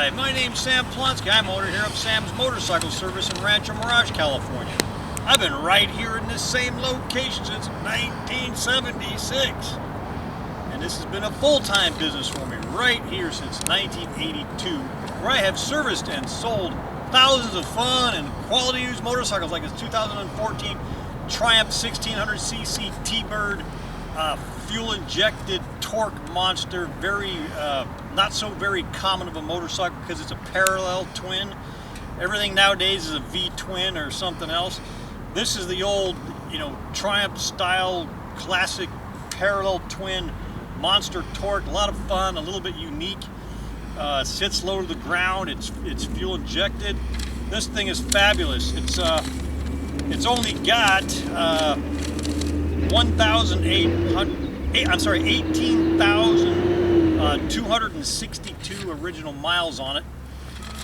Hi, my name's Sam Plonsky. I'm owner here of Sam's Motorcycle Service in Rancho Mirage, California. I've been right here in this same location since 1976. And this has been a full-time business for me right here since 1982, where I have serviced and sold thousands of fun and quality used motorcycles like this 2014 Triumph 1600cc T-Bird, fuel-injected torque monster, very not so very common of a motorcycle because it's a parallel twin. Everything nowadays is a V-twin or something else. This is the old, Triumph style classic parallel twin monster torque. A lot of fun, a little bit unique. Sits low to the ground. It's fuel injected. This thing is fabulous. It's only got 18,262 original miles on it.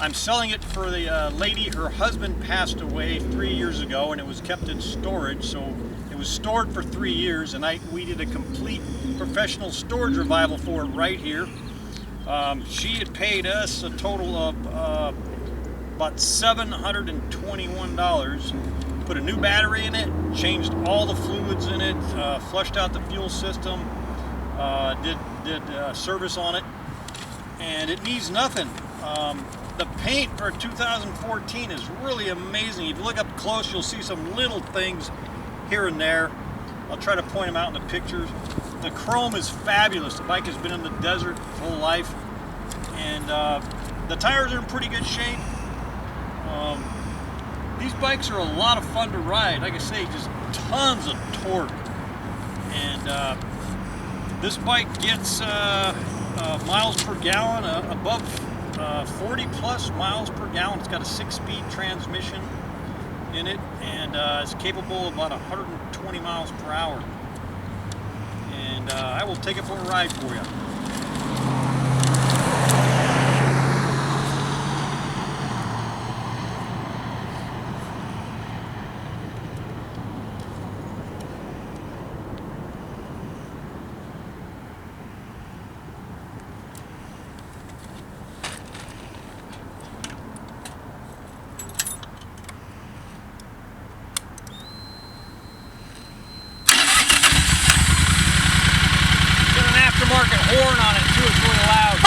I'm selling it for the lady. Her husband passed away 3 years ago, and it was kept in storage. So it was stored for 3 years, and we did a complete professional storage revival for it right here. She had paid us a total of about $721. Put a new battery in it, changed all the fluids in it, flushed out the fuel system, did service on it, and it needs nothing. The paint for 2014 is really amazing. If you look up close, you'll see some little things here and there. I'll try to point them out in the pictures. The chrome is fabulous. The bike has been in the desert full life, and the tires are in pretty good shape. These bikes are a lot of fun to ride. Like I say, just tons of torque. And this bike gets miles per gallon above 40 plus miles per gallon. It's got a 6-speed transmission in it, and it's capable of about 120 miles per hour. And I will take it for a ride for you. Aftermarket horn on it too, it's really loud.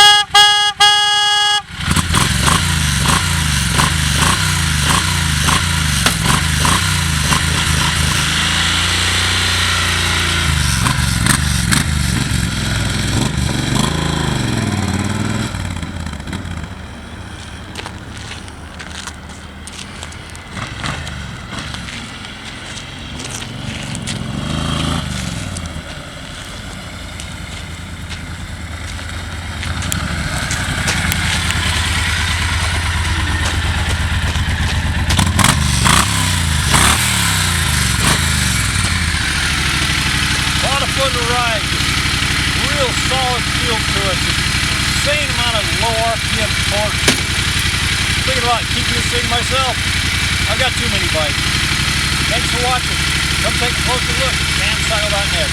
Fun to ride, real solid feel to it, insane amount of low RPM torque. Thinking about keeping this thing myself. I've got too many bikes. Thanks for watching. Come take a closer look at samcycle.net.